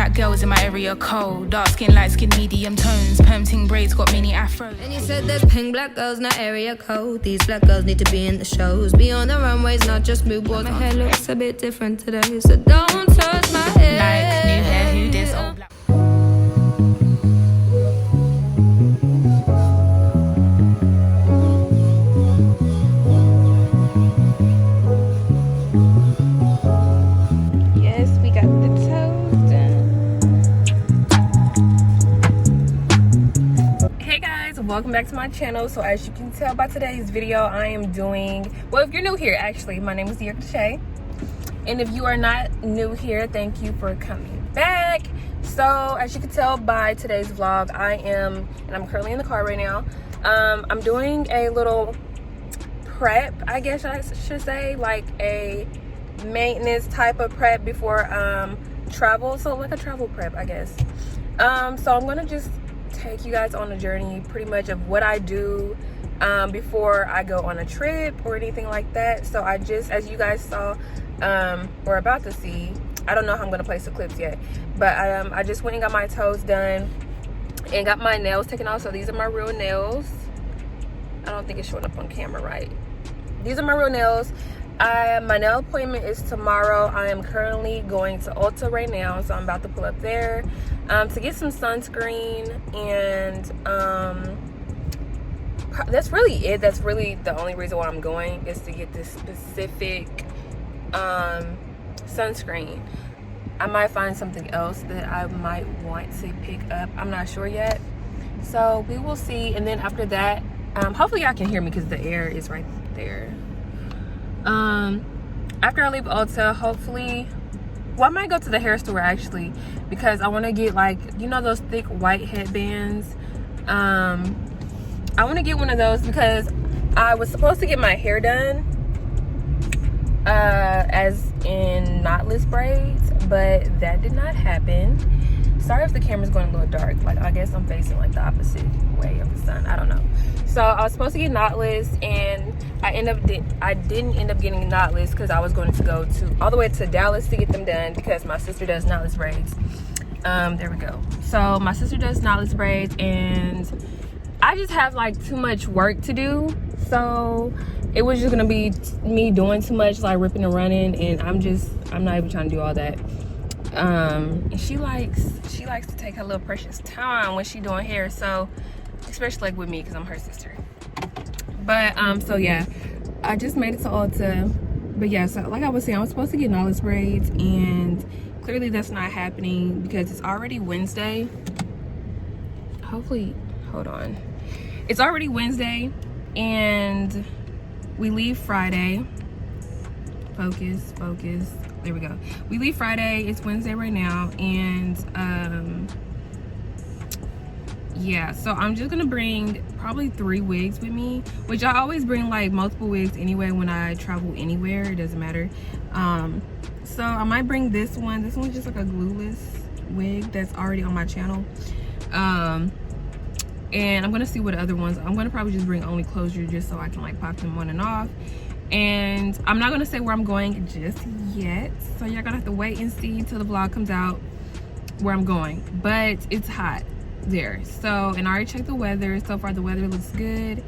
black girls in my area code. Dark skin, light skin, medium tones. Perm ting braids got mini afro. And you said there's pink black girls, not area code. These black girls need to be in the shows. Be on the runways, not just billboards. My hair looks a bit different today, so don't touch my hair. Like new hair, who this old black. Welcome back to my channel. So as you can tell by today's video, I am doing, well, if you're new here, actually, my name is DerikaDashay, and if you are not new here, thank you for coming back. So as you can tell by today's vlog, I'm currently in the car right now. I'm doing a little prep, I guess I should say, like a maintenance type of prep before travel. So like a travel prep, I guess. So I'm gonna just take you guys on a journey pretty much of what I do before I go on a trip or anything like that. So I just, as you guys saw or about to see, I don't know how I'm gonna place the clips yet, but I just went and got my toes done and got my nails taken off. So these are my real nails. I don't think it's showing up on camera right. These are my real nails. My nail appointment is tomorrow. I am currently going to Ulta right now, so I'm about to pull up there to get some sunscreen, and that's really it. That's really the only reason why I'm going, is to get this specific sunscreen. I might find something else that I might want to pick up. I'm not sure yet, so we will see. And then after that, hopefully y'all can hear me because the air is right there. After I leave Ulta, hopefully, well, I might go to the hair store actually, because I want to get, like, you know, those thick white headbands. I want to get one of those because I was supposed to get my hair done as in knotless braids, but that did not happen. Sorry if the camera's going a little dark. Like, I guess I'm facing like the opposite way of the sun. I don't know. So I was supposed to get knotless, and I didn't end up getting knotless because I was going to go all the way to Dallas to get them done because my sister does knotless braids. There we go. So my sister does knotless braids, and I just have like too much work to do. So it was just gonna be me doing too much, like ripping and running, and I'm not even trying to do all that. And she likes to take her little precious time when she doing hair, so especially like with me because I'm her sister. But so yeah, I just made it to Ulta. But yeah, so like I was saying, I was supposed to get knotless braids, and clearly that's not happening because it's already Wednesday. Hopefully, hold on, it's already Wednesday and we leave Friday. Focus, there we go. We leave Friday. It's Wednesday right now, and yeah, so I'm just gonna bring probably 3 wigs with me, which I always bring like multiple wigs anyway when I travel anywhere. It doesn't matter. So I might bring this one. This one's just like a glueless wig that's already on my channel. And I'm gonna see what other ones. I'm gonna probably just bring only closure just so I can like pop them on and off. And I'm not gonna say where I'm going just yet, so y'all gonna have to wait and see till the vlog comes out where I'm going. But it's hot there, so, and I already checked the weather. So far the weather looks good,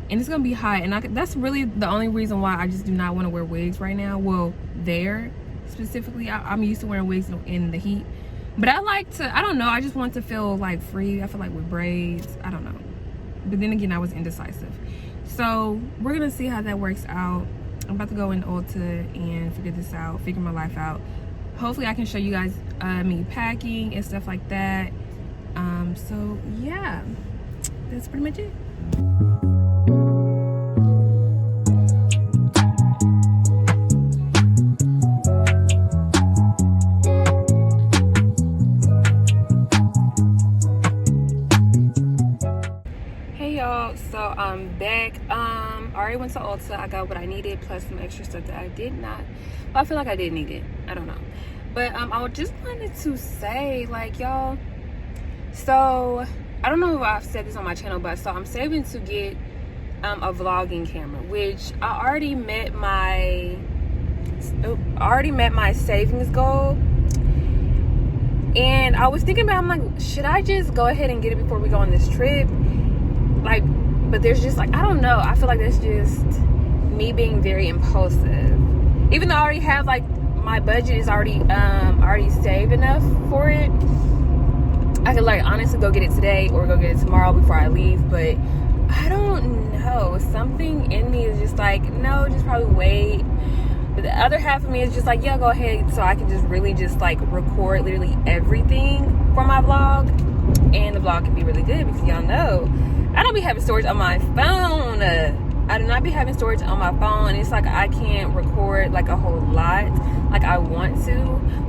and it's gonna be hot, and that's really the only reason why I just do not want to wear wigs right now. Well, there specifically, I'm used to wearing wigs in the heat, but I don't know, I just want to feel like free. I feel like with braids, I don't know, but then again I was indecisive. So we're gonna see how that works out. I'm about to go in Ulta and figure my life out. Hopefully I can show you guys me packing and stuff like that. So yeah, that's pretty much it. Hey y'all, so I'm back. I already went to Ulta. I got what I needed plus some extra stuff that I did not. Well, I feel like I did need it. I don't know. But I just wanted to say, like, y'all, so I don't know if I've said this on my channel, but so I'm saving to get a vlogging camera, which I already met my savings goal. And I was thinking about, I'm like, should I just go ahead and get it before we go on this trip? Like, but there's just like, I don't know. I feel like that's just me being very impulsive. Even though I already have, like, my budget is already saved enough for it. I could, like, honestly go get it today or go get it tomorrow before I leave. But I don't know. Something in me is just like, no, just probably wait. But the other half of me is just like, yeah, go ahead, so I can just really just like record literally everything for my vlog, and the vlog can be really good because y'all know I don't be having storage on my phone. I do not be having storage on my phone. It's like I can't record like a whole lot like I want to,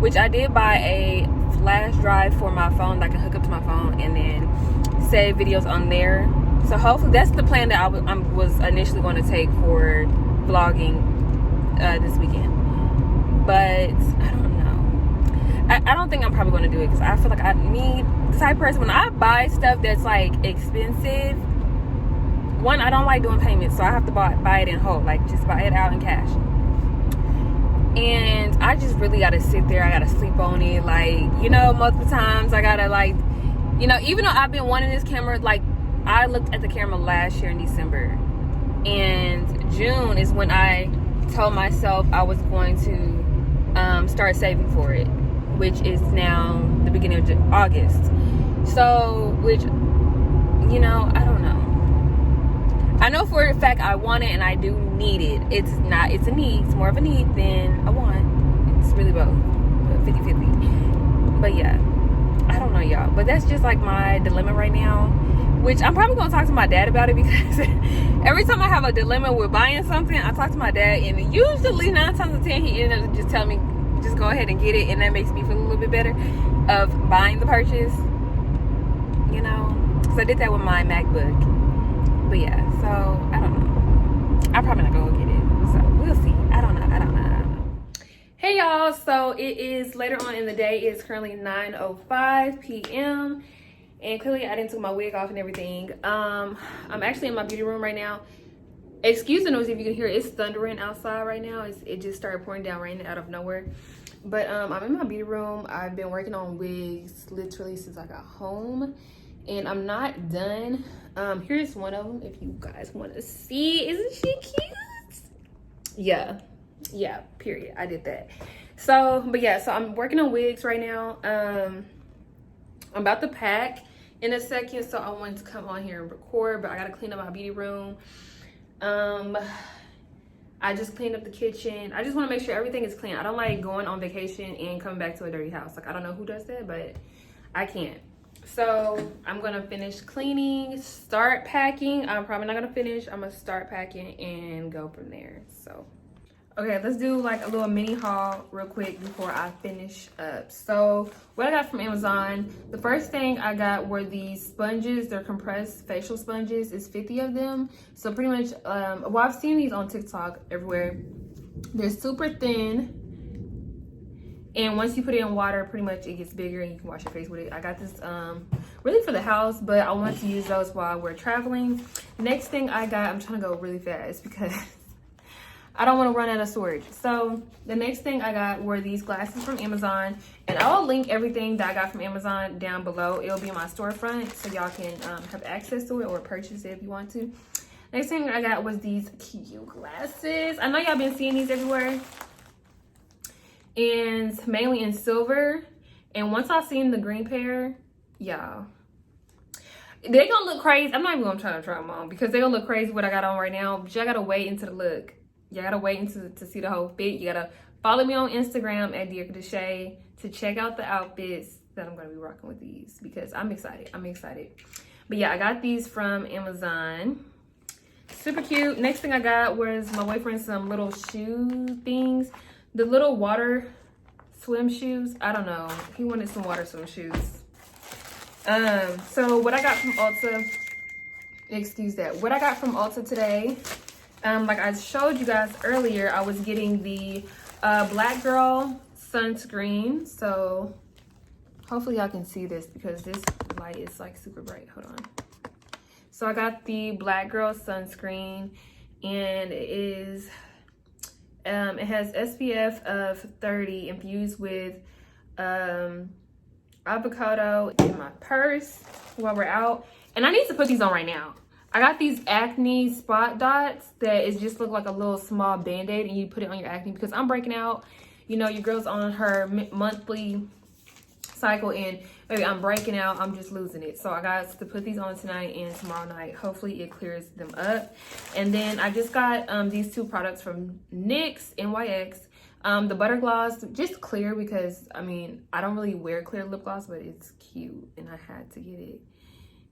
which I did buy a flash drive for my phone that I can hook up to my phone and then save videos on there. So hopefully that's the plan that I was initially going to take for vlogging this weekend. But I don't know. I don't think I'm probably going to do it because I feel like me, the type of person, when I buy stuff that's like expensive, one, I don't like doing payments, so I have to buy it in whole, like just buy it out in cash. And I just really got to sit there. I got to sleep on it, like, you know, multiple times. I got to, like, you know, even though I've been wanting this camera, like, I looked at the camera last year in December, and June is when I told myself I was going to start saving for it, which is now the beginning of August. So, which, you know, I don't know. I know for a fact I want it and I do need it. It's a need. It's more of a need than a want. It's really both. 50-50. But yeah, I don't know, y'all. But that's just like my dilemma right now, which I'm probably going to talk to my dad about it because every time I have a dilemma with buying something, I talk to my dad, and usually 9 times out of 10, he ended up just telling me, just go ahead and get it, and that makes me feel a little bit better of buying the purchase, you know, because I did that with my MacBook. But yeah, so I don't know. I'm probably not going to get it, so we'll see. I don't know. Hey y'all, so it is later on in the day. It's currently 9:05 p.m. and clearly I didn't take my wig off and everything. I'm actually in my beauty room right now. Excuse the noise if you can hear it. It's thundering outside right now. It just started pouring down rain out of nowhere. But I'm in my beauty room. I've been working on wigs literally since I got home, and I'm not done. Here's one of them if you guys want to see. Isn't she cute? Yeah, period. I did that. So, but yeah, so I'm working on wigs right now. I'm about to pack in a second, so I wanted to come on here and record, but I gotta clean up my beauty room. I just cleaned up the kitchen. I just want to make sure everything is clean. I don't like going on vacation and coming back to a dirty house. Like, I don't know who does that, but I can't. So I'm gonna finish cleaning, start packing. I'm probably not gonna finish. I'm gonna start packing and go from there. So okay, let's do like a little mini haul real quick before I finish up. So what I got from Amazon, the first thing I got were these sponges. They're compressed facial sponges. It's 50 of them. So pretty much, well, I've seen these on TikTok everywhere. They're super thin. And once you put it in water, pretty much it gets bigger and you can wash your face with it. I got this really for the house, but I wanted to use those while we're traveling. Next thing I got, I'm trying to go really fast because I don't want to run out of storage. So the next thing I got were these glasses from Amazon, and I'll link everything that I got from Amazon down below. It'll be in my storefront so y'all can have access to it or purchase it if you want to. Next thing I got was these cute glasses. I know y'all been seeing these everywhere, and mainly in silver. And once I seen the green pair, y'all, they gonna look crazy. I'm not even gonna try them on because they gonna look crazy what I got on right now, but y'all gotta wait until the look. You gotta wait until to see the whole fit. You gotta follow me on Instagram at DerikaDashay to check out the outfits that I'm gonna be rocking with these because I'm excited. But yeah, I got these from Amazon. Super cute. Next thing I got was my boyfriend some little shoe things. The little water swim shoes. I don't know. He wanted some water swim shoes. So what I got from Ulta, excuse that. What I got from Ulta today, like I showed you guys earlier, I was getting the Black Girl sunscreen. So hopefully y'all can see this because this light is like super bright. Hold on. So I got the Black Girl sunscreen, and it is, it has SPF of 30 infused with avocado in my purse while we're out. And I need to put these on right now. I got these acne spot dots that is just look like a little small band-aid, and you put it on your acne because I'm breaking out. You know, your girl's on her monthly cycle, and maybe I'm breaking out, I'm just losing it. So I got to put these on tonight and tomorrow night. Hopefully it clears them up. And then I just got these two products from NYX, the butter gloss, just clear because I mean I don't really wear clear lip gloss, but it's cute and I had to get it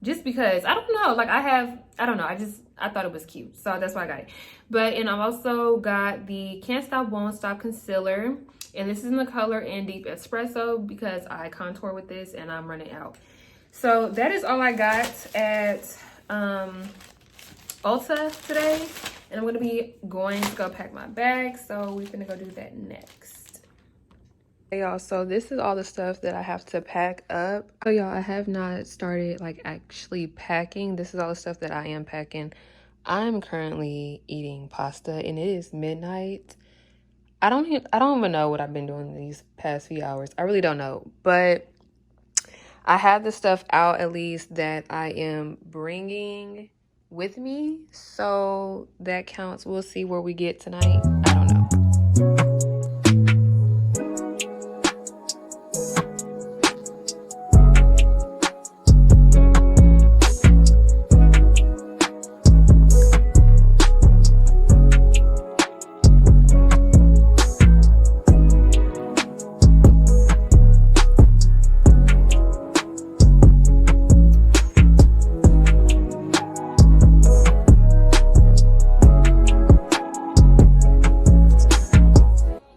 just because I don't know, like I thought it was cute, so that's why I got it. But and I've also got the Can't Stop Won't Stop concealer, and this is in the color in Deep Espresso because I contour with this and I'm running out. So that is all I got at Ulta today, and I'm gonna be going to go pack my bag, so we're gonna go do that next. Hey y'all, so this is all the stuff that I have to pack up. So y'all, I have not started like actually packing. This is all the stuff that I am packing. I'm currently eating pasta and it is midnight. I don't even know what I've been doing these past few hours. I really don't know, but I have the stuff out at least that I am bringing with me, so that counts. We'll see where we get tonight. I don't know.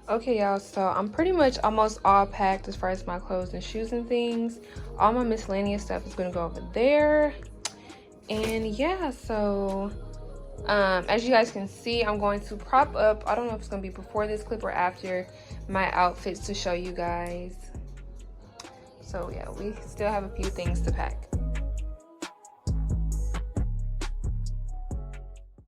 Okay y'all, so I'm pretty much almost all packed as far as my clothes and shoes and things. All my miscellaneous stuff is gonna go over there. And yeah, so as you guys can see, I'm going to prop up, I don't know if it's gonna be before this clip or after, my outfits to show you guys. So yeah, we still have a few things to pack.